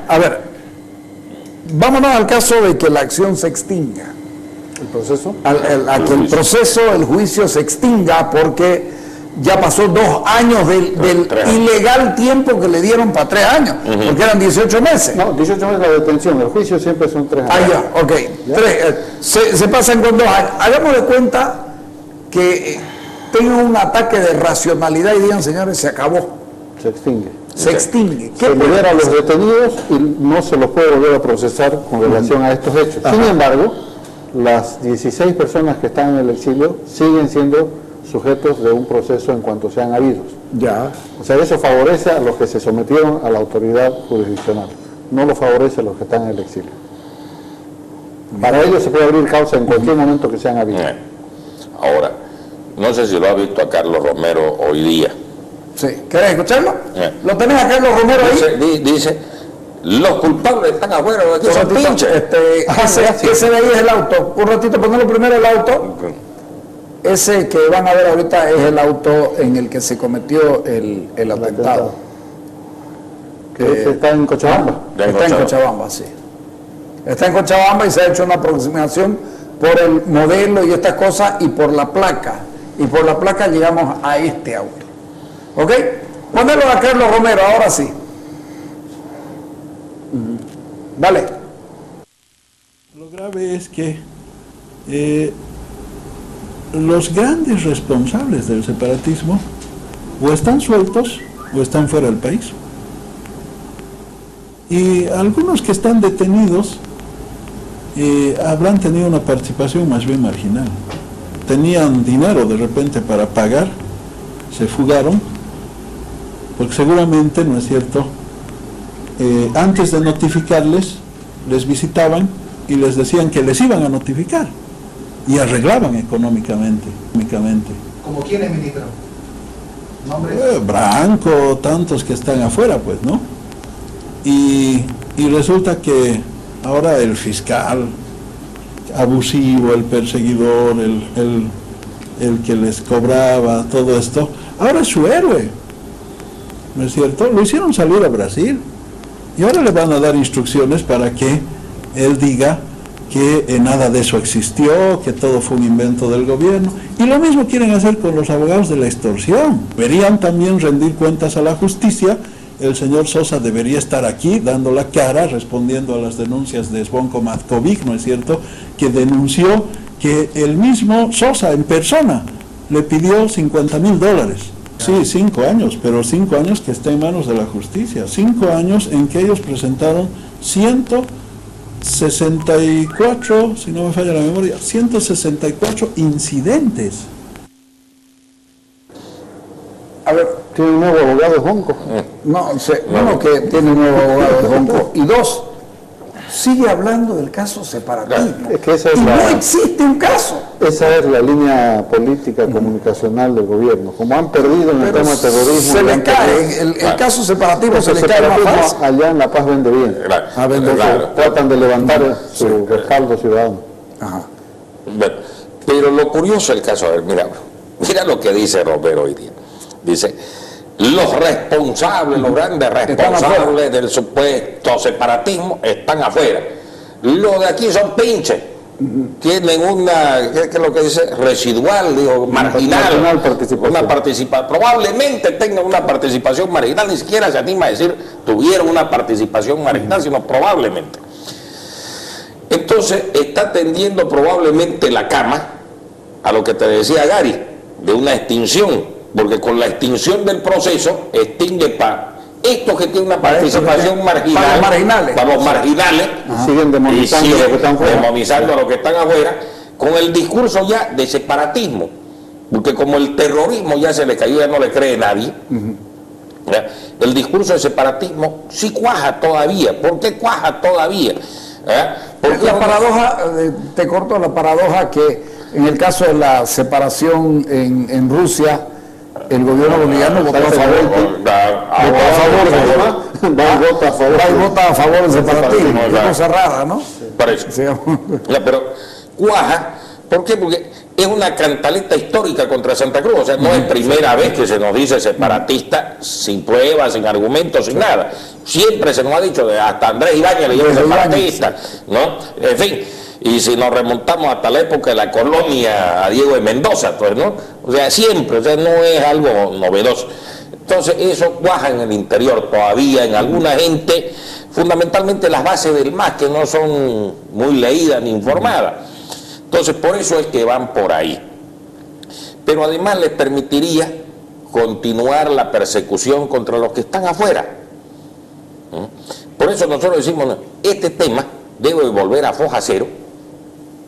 a ver, vámonos al caso de que la acción se extinga. ¿El proceso? A que el proceso, el juicio se extinga porque ya pasó 2 años del ilegal tiempo que le dieron para 3 años, porque eran 18 meses. No, 18 meses la detención, el juicio siempre son 3 años. Ah, ya, ok. ¿Ya? Se pasan con 2 años. Hagamos de cuenta que tengan un ataque de racionalidad y digan, señores, se acabó. Se extingue. Se extingue. Se libera a los detenidos y no se los puede volver a procesar con relación a estos hechos. Sin embargo, las 16 personas que están en el exilio siguen siendo sujetos de un proceso en cuanto sean habidos. Ya. O sea, eso favorece a los que se sometieron a la autoridad jurisdiccional, no lo favorece a los que están en el exilio. Para ellos se puede abrir causa en cualquier momento que sean habidos. Ahora, no sé si lo ha visto a Carlos Romero hoy día. Sí. ¿Querés escucharlo? ¿Lo tenés a Carlos Romero ahí? Dice, los culpables están afuera, aquí son pinches. Ese de ahí es el auto. Un ratito, ponelo primero el auto. Ese que van a ver ahorita es el auto en el que se cometió el atentado. Que está en Cochabamba. Está en Cochabamba, sí. Está en Cochabamba y se ha hecho una aproximación por el modelo y estas cosas y por la placa. Y por la placa llegamos a este auto. ¿Ok? Ponelo a Carlos Romero, ahora sí. Vale. Lo grave es que los grandes responsables del separatismo o están sueltos o están fuera del país. Y algunos que están detenidos habrán tenido una participación más bien marginal. Tenían dinero de repente para pagar, se fugaron, porque seguramente, ¿no es cierto?, antes de notificarles, les visitaban y les decían que les iban a notificar y arreglaban económicamente. ¿Como quiénes, ministro? Branco, tantos que están afuera, pues, ¿no? Y resulta que ahora el fiscal abusivo, el perseguidor, el que les cobraba, todo esto, ahora es su héroe, ¿no es cierto? Lo hicieron salir a Brasil y ahora le van a dar instrucciones para que él diga que nada de eso existió, que todo fue un invento del gobierno. Y lo mismo quieren hacer con los abogados de la extorsión. Deberían también rendir cuentas a la justicia. El señor Sosa debería estar aquí dando la cara, respondiendo a las denuncias de Zvonko Matkovic, ¿no es cierto?, que denunció que el mismo Sosa en persona le pidió $50,000. Sí, 5 años, pero 5 años que está en manos de la justicia. 5 años en que ellos presentaron 164, si no me falla la memoria, 164 incidentes. A ver, ¿tiene un nuevo abogado de Zvonko? No sé, uno que tiene un nuevo abogado de Zvonko, y 2, sigue hablando del caso separatismo. Es que esa es no existe un caso. Esa es la línea política comunicacional del gobierno. Como han perdido en el tema del terrorismo... Se les cae, el caso separatismo se les cae más fácil. Allá en La Paz vende bien. Tratan de levantar su respaldo ciudadano. Ajá. Pero lo curioso del caso, a ver, mira lo que dice Romero hoy día. Dice, los responsables, los grandes responsables del supuesto separatismo están afuera. Los de aquí son pinches. Tienen una, ¿qué es lo que dice? Residual, digo, marginal participación. Probablemente tengan una participación marginal, ni siquiera se anima a decir tuvieron una participación marginal, sino probablemente. Entonces está tendiendo probablemente la cama a lo que te decía Gary, de una extinción. Porque con la extinción del proceso extingue para estos que tienen una participación marginal, para los marginales, siguen demonizando a los que están fuera. Demonizando a los que están afuera, con el discurso ya de separatismo, porque como el terrorismo ya se le cayó, ya no le cree nadie, el discurso de separatismo sí cuaja todavía. ¿Por qué cuaja todavía? Porque la paradoja, te corto la paradoja que en el caso de la separación en Rusia, el gobierno boliviano votó a favor del separatismo. Es cosa rara, ¿no? Parece. Pero cuaja, ¿por qué? Porque es una cantaleta histórica contra Santa Cruz. O sea, no es primera vez que se nos dice separatista sin pruebas, sin argumentos, sin nada. Siempre se nos ha dicho, hasta Andrés Ibáñez le llaman separatista, ¿no? En fin, y si nos remontamos hasta la época de la colonia a Diego de Mendoza, pues, ¿no? O sea, siempre, o sea, no es algo novedoso. Entonces, eso cuaja en el interior todavía, en alguna gente, fundamentalmente las bases del MAS, que no son muy leídas ni informadas. Entonces, por eso es que van por ahí. Pero además les permitiría continuar la persecución contra los que están afuera. Por eso nosotros decimos, no, este tema debe volver a foja cero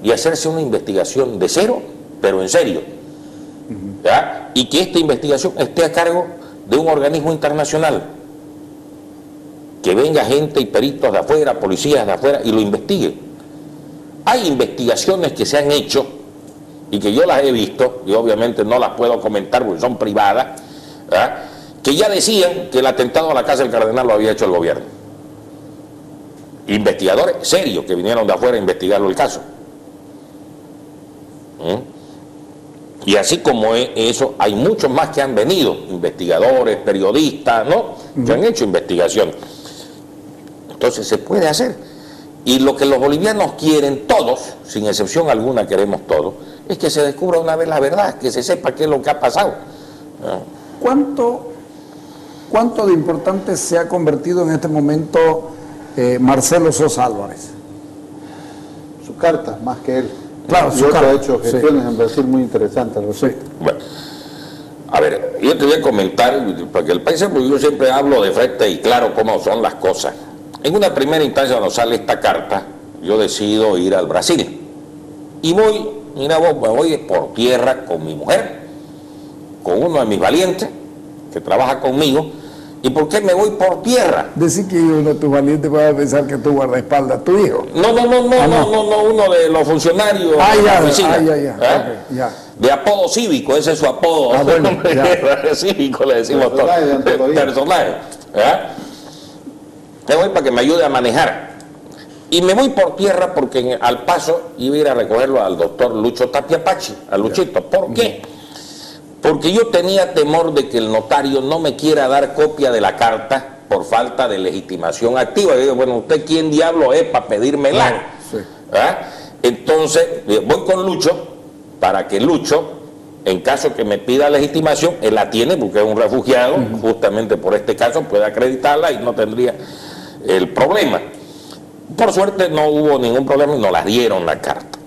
y hacerse una investigación de cero, pero en serio. ¿Ya? Y que esta investigación esté a cargo de un organismo internacional. Que venga gente y peritos de afuera, policías de afuera, y lo investiguen. Hay investigaciones que se han hecho y que yo las he visto, y obviamente no las puedo comentar porque son privadas, ¿verdad?, que ya decían que el atentado a la Casa del Cardenal lo había hecho el gobierno. Investigadores serios que vinieron de afuera a investigarlo el caso. Y así como eso, hay muchos más que han venido, investigadores, periodistas, ¿no?, que han hecho investigación. Entonces se puede hacer. Y lo que los bolivianos quieren, todos, sin excepción alguna queremos todos, es que se descubra una vez la verdad, que se sepa qué es lo que ha pasado. ¿Cuánto de importante se ha convertido en este momento Marcelo Sosa Álvarez? Su carta, más que él. Claro, su carta. Ha hecho gestiones en Brasil muy interesantes. Bueno, a ver, yo te voy a comentar, porque el país, porque yo siempre hablo de frente y claro cómo son las cosas. En una primera instancia, cuando sale esta carta, yo decido ir al Brasil. Y voy, mira vos, me voy por tierra con mi mujer, con uno de mis valientes, que trabaja conmigo. ¿Y por qué me voy por tierra? Decir que uno de tus valientes va a pensar que tú guardaespaldas a tu hijo. No, uno de los funcionarios de la oficina. Ya. De apodo cívico, ese es su apodo. Bueno, cívico le decimos todos. Personaje. Me voy para que me ayude a manejar. Y me voy por tierra porque al paso iba a ir a recogerlo al doctor Lucho Tapia Pachi, a Luchito. ¿Por qué? Porque yo tenía temor de que el notario no me quiera dar copia de la carta por falta de legitimación activa. Yo digo, bueno, ¿usted quién diablo es para pedírmela? Sí. Entonces, voy con Lucho para que Lucho, en caso que me pida legitimación, él la tiene porque es un refugiado, justamente por este caso puede acreditarla y no tendría el problema. Por suerte no hubo ningún problema y nos la dieron la carta.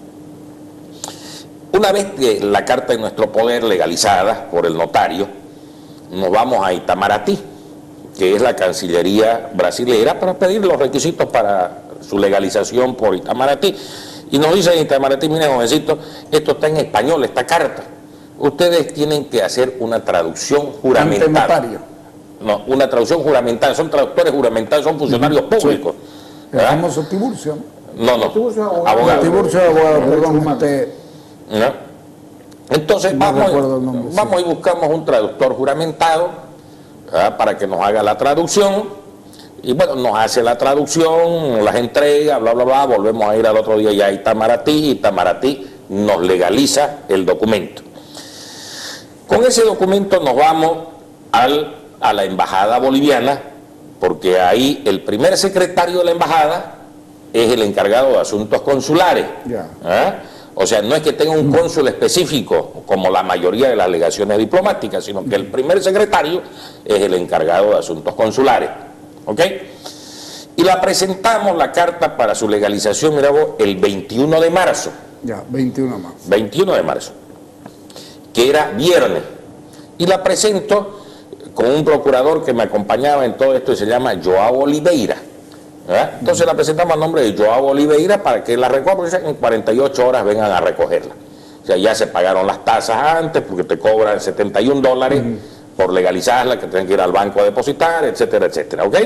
Una vez que la carta en nuestro poder, legalizada por el notario, nos vamos a Itamaraty, que es la Cancillería brasilera, para pedir los requisitos para su legalización por Itamaraty. Y nos dicen en Itamaraty, miren, jovencito, esto está en español, esta carta. Ustedes tienen que hacer una traducción juramentada. No, una traducción juramentada, son traductores juramentados, son funcionarios públicos. El famoso Tiburcio. No, Tiburcio abogado. Tiburcio abogado, perdón, usted. ¿No? Entonces vamos y buscamos un traductor juramentado, ¿verdad?, para que nos haga la traducción. Y bueno, nos hace la traducción, nos las entrega, bla, bla, bla. Volvemos a ir al otro día ya a Itamaraty, y Itamaraty nos legaliza el documento. Con ese documento nos vamos a la embajada boliviana, porque ahí el primer secretario de la embajada es el encargado de asuntos consulares. O sea, no es que tenga un cónsul específico, como la mayoría de las legaciones diplomáticas, sino que el primer secretario es el encargado de asuntos consulares. ¿Ok? Y la presentamos, la carta para su legalización, mira vos, el 21 de marzo. 21 de marzo, que era viernes. Y la presento con un procurador que me acompañaba en todo esto y se llama Joao Oliveira. Entonces la presentamos a nombre de Joao Oliveira para que la recoja, porque en 48 horas vengan a recogerla. O sea, ya se pagaron las tasas antes porque te cobran $71 por legalizarla, que tienen que ir al banco a depositar, etcétera, etcétera. ¿Ok?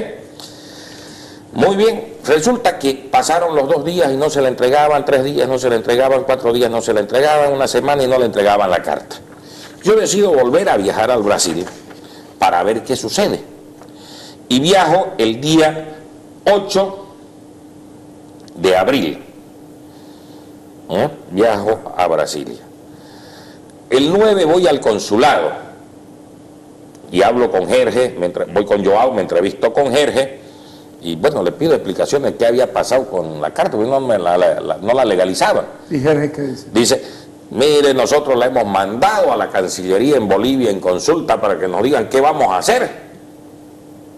Muy bien. Resulta que pasaron los 2 días y no se la entregaban, 3 días no se la entregaban, 4 días no se la entregaban, una semana y no le entregaban la carta. Yo decido volver a viajar al Brasil para ver qué sucede. Y viajo el día 8 de abril. Viajo a Brasilia. El 9 voy al consulado y hablo con Jerge, voy con Joao, me entrevisto con Jerge y bueno, le pido explicaciones de qué había pasado con la carta, porque no la legalizaban. ¿Y Jerge qué dice? Dice, mire, nosotros la hemos mandado a la Cancillería en Bolivia en consulta para que nos digan qué vamos a hacer.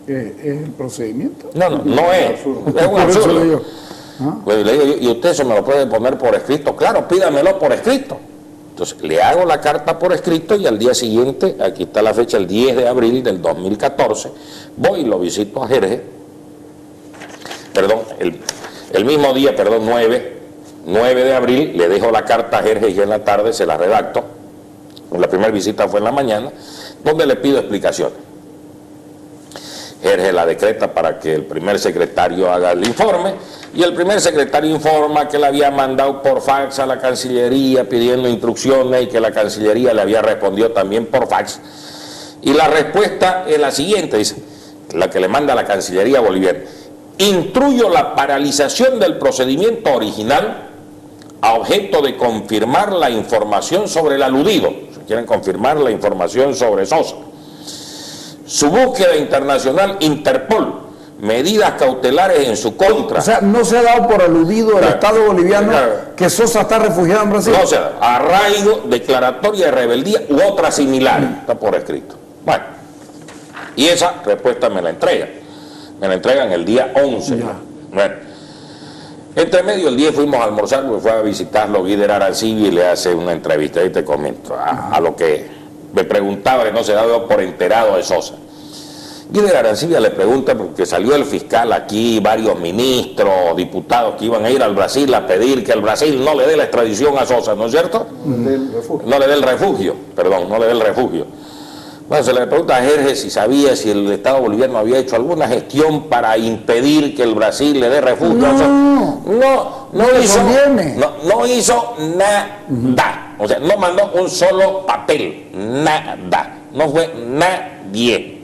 ¿Es el procedimiento? No es. Es un absurdo. Pues le digo, ¿y usted se me lo puede poner por escrito? Claro, pídamelo por escrito. Entonces, le hago la carta por escrito y al día siguiente, aquí está la fecha, el 10 de abril del 2014, voy y lo visito a Jerge. Perdón, el mismo día, 9 de abril, le dejo la carta a Jerge y en la tarde se la redacto. La primera visita fue en la mañana, donde le pido explicaciones. Jerge la decreta para que el primer secretario haga el informe y el primer secretario informa que le había mandado por fax a la Cancillería pidiendo instrucciones y que la Cancillería le había respondido también por fax. Y la respuesta es la siguiente, dice, la que le manda a la Cancillería boliviana. Instruyo la paralización del procedimiento original a objeto de confirmar la información sobre el aludido. Si quieren confirmar la información sobre Sosa. Su búsqueda internacional Interpol, medidas cautelares en su contra. O sea, no se ha dado por aludido el Estado boliviano que Sosa está refugiado en Brasil. No, o sea, arraigo, declaratoria de rebeldía u otra similar, está por escrito. Bueno, y esa respuesta me la entregan. Me la entregan el día 11. Bueno, entre medio el día fuimos a almorzar, porque fue a visitarlo Guider Arancibia y le hace una entrevista, y te comento, a lo que me preguntaba, que no se daba por enterado de Sosa. Guider Arancibia le pregunta, porque salió el fiscal aquí, varios ministros, diputados que iban a ir al Brasil a pedir que el Brasil no le dé la extradición a Sosa, ¿no es cierto? No le dé el refugio, perdón, no le dé el refugio. Bueno, se le pregunta a Jerge si sabía si el Estado boliviano había hecho alguna gestión para impedir que el Brasil le dé refugio. No hizo nada. O sea, no mandó un solo papel, nada. No fue nadie.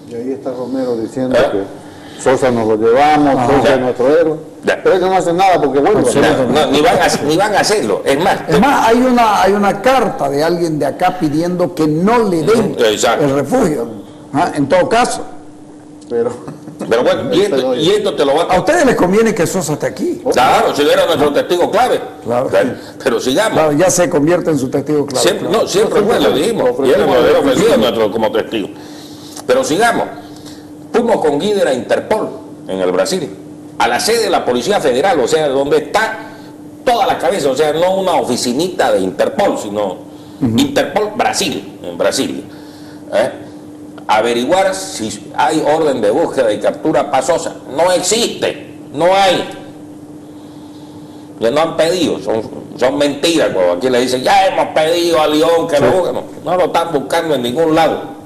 Y ahí está Romero diciendo que Sosa nos lo llevamos, Sosa es nuestro héroe. Pero ellos no hacen nada porque bueno, ni van a hacerlo. Es más, hay una carta de alguien de acá pidiendo que no le den el refugio. En todo caso. Pero bueno, y esto te lo va a ustedes les conviene que Sosa esté aquí. Claro, si era nuestro testigo clave. Claro. Pero sigamos. Claro, ya se convierte en su testigo clave. Siempre fue, lo dijimos. Y él nos había ofrecido como testigo. Pero sigamos. Fuimos con Guider a Interpol en el Brasil, a la sede de la Policía Federal, o sea, donde está toda la cabeza, o sea, no una oficinita de Interpol, sino Interpol Brasil, en Brasil. Averiguar si hay orden de búsqueda y captura para Sosa. No existe, no hay. Ya no han pedido, son mentiras. Cuando aquí le dicen, ya hemos pedido a León que lo busquen. No lo están buscando en ningún lado.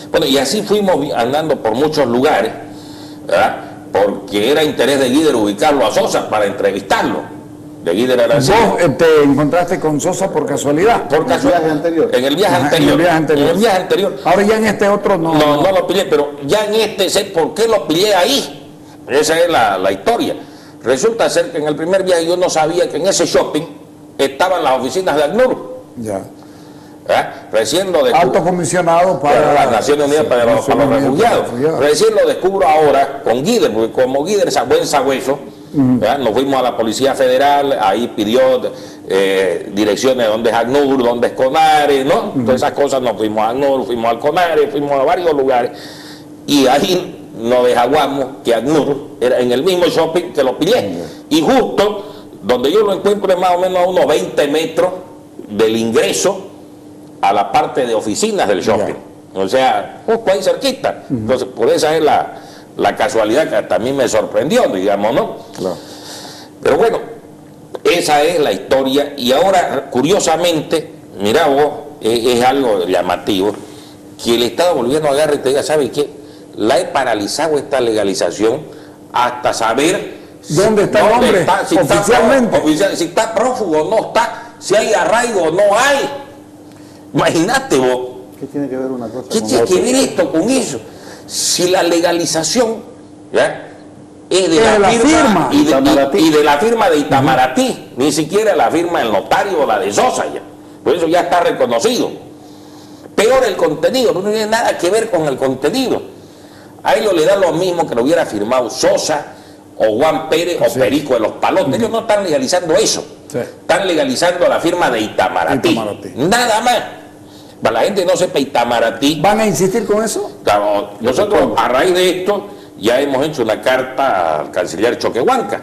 Bueno, y así fuimos andando por muchos lugares, ¿verdad? Porque era interés de Guider ubicarlo a Sosa para entrevistarlo. De Guider Arancibia. ¿Vos te encontraste con Sosa por casualidad? Por casualidad. En el viaje anterior. En el viaje anterior. Ahora ya en este otro no. No lo pillé, pero ya en este sé por qué lo pillé ahí. Esa es la historia. Resulta ser que en el primer viaje yo no sabía que en ese shopping estaban las oficinas de ACNUR. Ya. Recién lo descubro. Alto comisionado para las Naciones Unidas para los refugiados. Recién lo descubro ahora con Guider, porque como Guider es buen sagüeso, nos fuimos a la Policía Federal, ahí pidió direcciones de dónde es ACNUR, dónde es CONARE, ¿no? Todas esas cosas, nos fuimos a ACNUR, fuimos al CONARE, fuimos a varios lugares, y ahí nos dejaguamos que ACNUR era en el mismo shopping que lo pillé. Y justo donde yo lo encuentro es más o menos a unos 20 metros del ingreso a la parte de oficinas del shopping. O sea, justo ahí cerquita. Entonces, por esa es la casualidad que también me sorprendió, digamos, ¿no? Pero bueno, esa es la historia. Y ahora, curiosamente, mira vos, es algo llamativo, que el Estado boliviano agarre y te diga, ¿sabe qué? La he paralizado esta legalización hasta saber ¿dónde está el hombre? Oficialmente. Si está prófugo o no está, si hay arraigo o no hay. Imagínate vos. ¿Qué tiene que ver una cosa ¿Qué tiene que ver esto con eso? Si la legalización es de la firma y de la firma de Itamaraty, ni siquiera la firma del notario o la de Sosa ya. Por eso ya está reconocido. Peor el contenido, no tiene nada que ver con el contenido. A ellos le da lo mismo que lo hubiera firmado Sosa o Juan Pérez o Perico de los Palotes. Ellos no están legalizando eso. Están legalizando la firma de Itamaraty. Nada más. Para la gente no sepa Itamaraty. ¿Van a insistir con eso? Claro, nosotros a raíz de esto ya hemos hecho una carta al canciller Choquehuanca,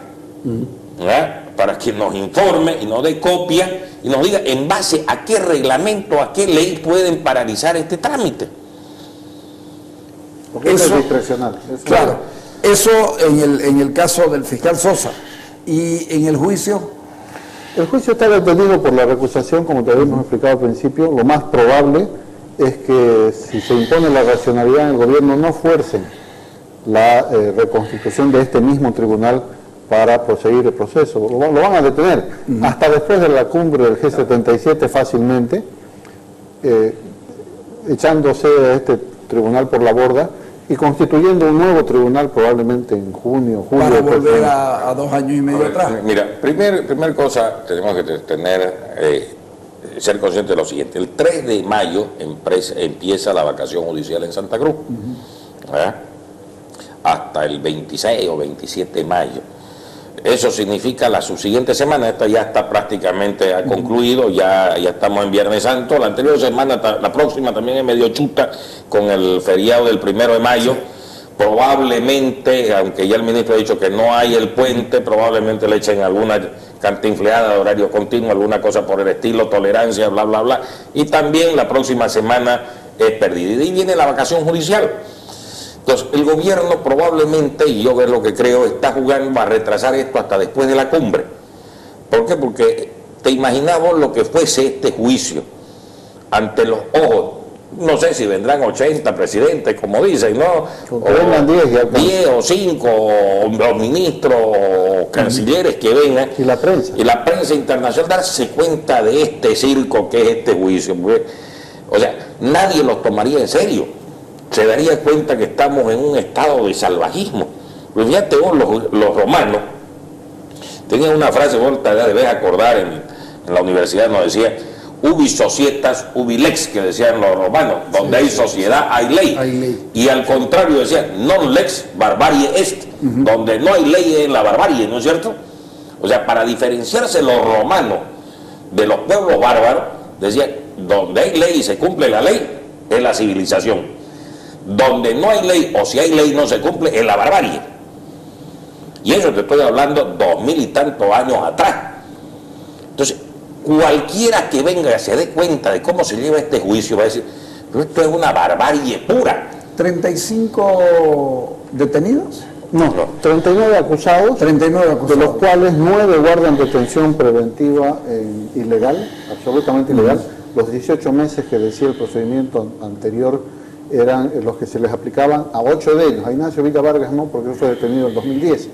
para que nos informe y nos dé copia y nos diga en base a qué reglamento, a qué ley pueden paralizar este trámite. Porque eso es discrecional. Claro, eso en el caso del fiscal Sosa. ¿Y en el juicio? El juicio está detenido por la recusación, como te habíamos explicado al principio. Lo más probable es que si se impone la racionalidad en el gobierno no fuercen la reconstitución de este mismo tribunal para proseguir el proceso. Lo van a detener hasta después de la cumbre del G77 fácilmente, echándose a este tribunal por la borda y constituyendo un nuevo tribunal probablemente en junio, julio. Para volver a 2 años y medio atrás. Mira, primer cosa, tenemos que ser conscientes de lo siguiente. El 3 de mayo empieza la vacación judicial en Santa Cruz. Hasta el 26 o 27 de mayo. Eso significa la subsiguiente semana, esta ya está prácticamente concluido, ya estamos en Viernes Santo, la anterior semana, la próxima también es medio chuta con el feriado del 1 de mayo, probablemente, aunque ya el ministro ha dicho que no hay el puente, probablemente le echen alguna cantinfleada de horario continuo, alguna cosa por el estilo, tolerancia, bla, bla, bla, y también la próxima semana es perdida. Y viene la vacación judicial. Entonces, el gobierno probablemente, y yo es lo que creo, está jugando a retrasar esto hasta después de la cumbre. ¿Por qué? Porque te imaginabas lo que fuese este juicio ante los ojos. No sé si vendrán 80 presidentes, como dicen, ¿no? O 10 o 5, o los ministros o cancilleres que vengan. Y la prensa. Y la prensa internacional darse cuenta de este circo que es este juicio. O sea, nadie los tomaría en serio. Se daría cuenta que estamos en un estado de salvajismo. Pues fíjate vos, los romanos tenían una frase, vos te debes acordar, en la universidad nos decía ubi societas, ubi lex, que decían los romanos, donde hay sociedad hay ley. Y al contrario decían, non lex barbarie est, donde no hay ley en la barbarie, ¿no es cierto? O sea, para diferenciarse los romanos de los pueblos bárbaros, decían, donde hay ley y se cumple la ley, es la civilización. Donde no hay ley, o si hay ley no se cumple, es la barbarie. Y eso te estoy hablando 2000 y tantos años atrás. Entonces, cualquiera que venga y se dé cuenta de cómo se lleva este juicio va a decir, pero esto es una barbarie pura. ¿35 detenidos? No, 39 acusados, 39 acusados, de los cuales 9 guardan detención preventiva ilegal, absolutamente ilegal. Los 18 meses que decía el procedimiento anterior eran los que se les aplicaban a 8 de ellos. A Ignacio Villa Vargas no, porque él fue detenido en 2010.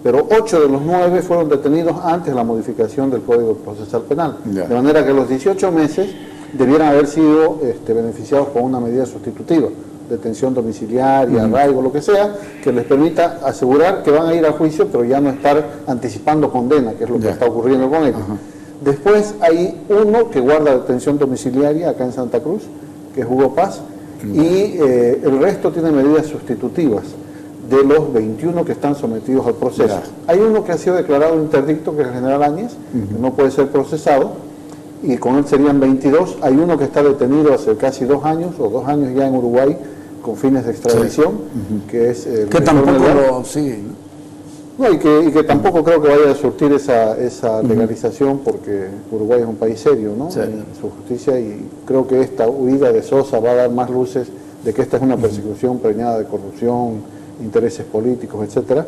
Pero 8 de los 9 fueron detenidos antes de la modificación del Código Procesal Penal. De manera que los 18 meses debieran haber sido beneficiados con una medida sustitutiva, detención domiciliaria, arraigo, lo que sea, que les permita asegurar que van a ir a juicio, pero ya no estar anticipando condena, que es lo que está ocurriendo con ellos. Después hay uno que guarda detención domiciliaria acá en Santa Cruz, que es Hugo Paz, y el resto tiene medidas sustitutivas de los 21 que están sometidos al proceso. Hay uno que ha sido declarado interdicto, que es el general Áñez, que no puede ser procesado, y con él serían 22. Hay uno que está detenido hace casi 2 años, o 2 años ya en Uruguay, con fines de extradición, que es el que tampoco lo siguen. No, y que tampoco creo que vaya a surtir esa legalización, porque Uruguay es un país serio, ¿no? En su justicia, y creo que esta huida de Sosa va a dar más luces de que esta es una persecución preñada de corrupción, intereses políticos, etcétera.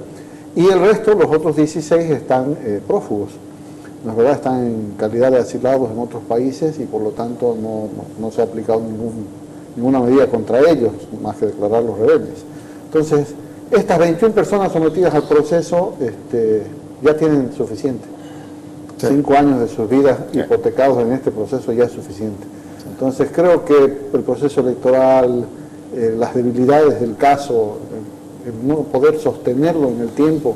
Y el resto, los otros 16, están prófugos. La verdad, están en calidad de asilados en otros países y por lo tanto no se ha aplicado ninguna medida contra ellos, más que declararlos rebeldes. Entonces, estas 21 personas sometidas al proceso ya tienen suficiente. 5 años de sus vidas hipotecados en este proceso ya es suficiente. Entonces creo que el proceso electoral, las debilidades del caso, el no poder sostenerlo en el tiempo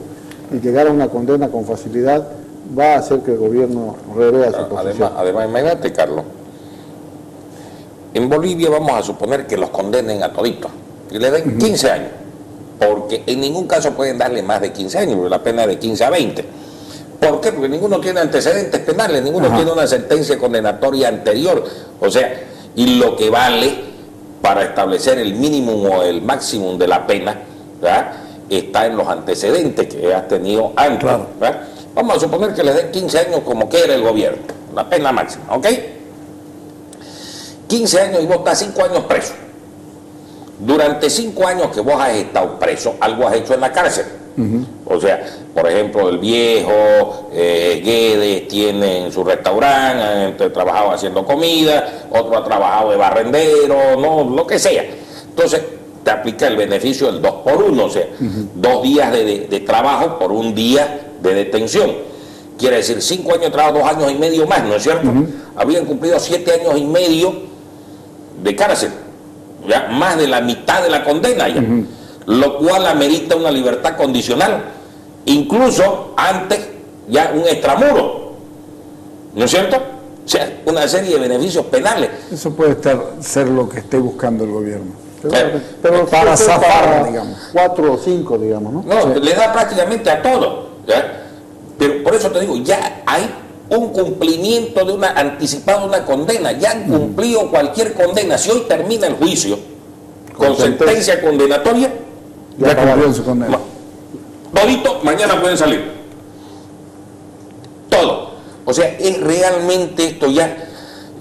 y llegar a una condena con facilidad, va a hacer que el gobierno revea su posición. Además, imagínate, Carlos, en Bolivia vamos a suponer que los condenen a toditos y le den 15 años, porque en ningún caso pueden darle más de 15 años, porque la pena es de 15 a 20. ¿Por qué? Porque ninguno tiene antecedentes penales, ninguno tiene una sentencia condenatoria anterior. O sea, y lo que vale para establecer el mínimo o el máximo de la pena, ¿verdad?, está en los antecedentes que has tenido antes. Claro. ¿Verdad? Vamos a suponer que le den 15 años como quiere el gobierno, la pena máxima, ¿ok? 15 años y vos estás 5 años preso. Durante 5 años que vos has estado preso, algo has hecho en la cárcel. O sea, por ejemplo, el viejo Guedes tiene su restaurante, ha trabajado haciendo comida, otro ha trabajado de barrendero, no, lo que sea. Entonces, te aplica el beneficio del 2 por 1, o sea, 2 días de trabajo por 1 día de detención. Quiere decir 5 años de trabajo, 2 años y medio más, ¿no es cierto? Habían cumplido 7 años y medio de cárcel, ya más de la mitad de la condena ya. Lo cual amerita una libertad condicional, incluso antes ya un extramuro, ¿no es cierto? O sea, una serie de beneficios penales. Eso puede ser lo que esté buscando el gobierno. Pero para zafar, digamos. 4 o 5, digamos, ¿no? No, le da prácticamente a todo, ¿ya? Pero por eso te digo, ya hay un cumplimiento de anticipado de una condena, ya han cumplido cualquier condena. Si hoy termina el juicio con sentencia condenatoria, Ya cumplió su condena. Todito, mañana pueden salir. Todo. O sea, es realmente esto ya.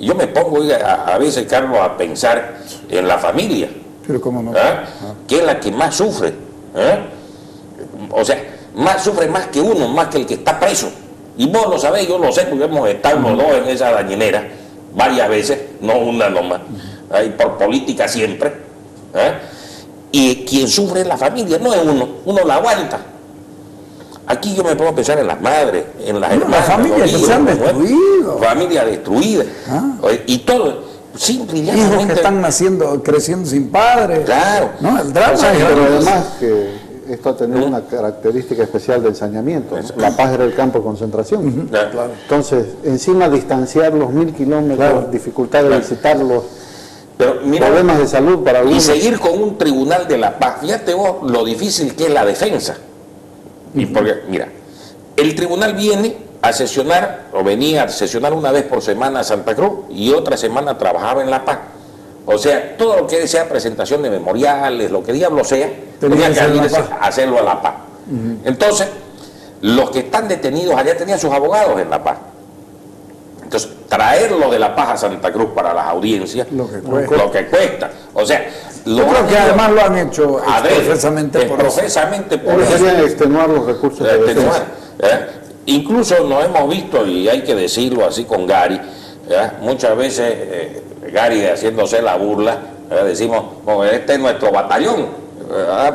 Yo me pongo a veces, Carlos, a pensar en la familia. Pero cómo no. Que es la que más sufre. O sea, sufre más que uno, más que el que está preso. Y vos lo sabés, yo lo sé, porque hemos estado los dos en esa dañinera varias veces, no una nomás. Y por política siempre. Y quien sufre es la familia, no es uno la aguanta. Aquí yo me pongo a pensar en las madres, en las hermanas, las familias que se han destruido. Familias destruidas. Y todo, simple y Hijos llanamente. que están creciendo sin padres. Claro. No, el drama O sea, es pero grande. además que esto ha tenido una característica especial del saneamiento. La Paz era el campo de concentración. Claro. Entonces, encima distanciar los 1000 kilómetros, dificultad de visitarlos, Pero mira, problemas de salud para y algunos. seguir con un tribunal de la paz, fíjate vos lo difícil que es la defensa. Y porque, mira, el tribunal viene a sesionar, o venía a sesionar una vez por semana a Santa Cruz y otra semana trabajaba en La Paz. O sea, todo lo que sea presentación de memoriales, lo que diablo sea, tenía que hacerlo a La Paz. Entonces, los que están detenidos allá tenían sus abogados en La Paz. Entonces, traerlo de La Paz a Santa Cruz para las audiencias, Lo que cuesta. O sea, Yo creo que además lo han hecho profesamente por eso. Ellos querían extenuar los recursos de defensa. Incluso nos hemos visto, y hay que decirlo así con Gary, muchas veces Gary haciéndose la burla, decimos, este es nuestro batallón,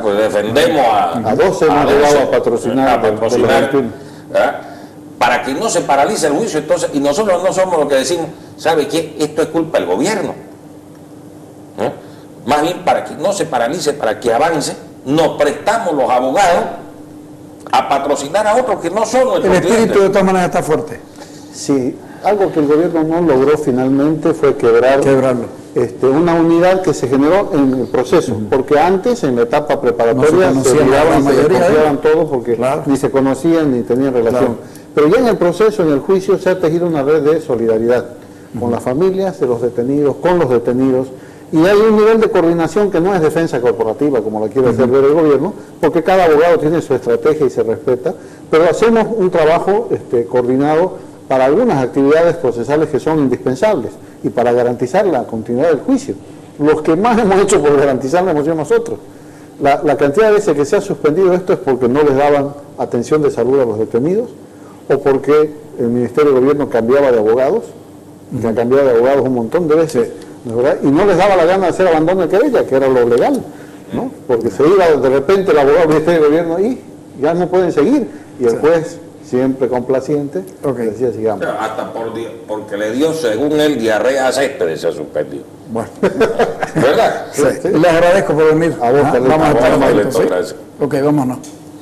pues defendemos a 12 hemos llegado a patrocinar, para que no se paralice el juicio. Entonces, y nosotros no somos los que decimos, ¿sabe qué? Esto es culpa del gobierno. Más bien, para que no se paralice, para que avance, nos prestamos los abogados a patrocinar a otros que no son nuestros El espíritu clientes. de todas maneras está fuerte. Sí, algo que el gobierno no logró finalmente fue Quebrarlo. Una unidad que se generó en el proceso, porque antes, en la etapa preparatoria, No se se conocían miraban, la se mayoría de desconfiaban todos porque Claro. ni se conocían ni tenían relación. Claro. Pero ya en el proceso, en el juicio, se ha tejido una red de solidaridad con las familias de los detenidos, con los detenidos, y hay un nivel de coordinación que no es defensa corporativa, como la quiere hacer ver el gobierno, porque cada abogado tiene su estrategia y se respeta, pero hacemos un trabajo coordinado para algunas actividades procesales que son indispensables y para garantizar la continuidad del juicio. Los que más hemos hecho por garantizarlo hemos sido nosotros. La cantidad de veces que se ha suspendido esto es porque no les daban atención de salud a los detenidos, o porque el Ministerio de Gobierno cambiaba de abogados, que ha cambiado de abogados un montón de veces, ¿verdad? Y no les daba la gana de hacer abandono de querella, que era lo legal, porque se iba de repente el abogado del Ministerio de Gobierno y ya no pueden seguir, y el juez siempre complaciente, Ok. decía sigamos. Pero hasta porque le dio, según él, diarrea césped, se suspendió. Bueno, ¿Verdad? sí. Les agradezco por venir. A vos, Carlito. vamos a estar Bueno, atentos, ¿sí? Carlito, gracias. Ok, vámonos.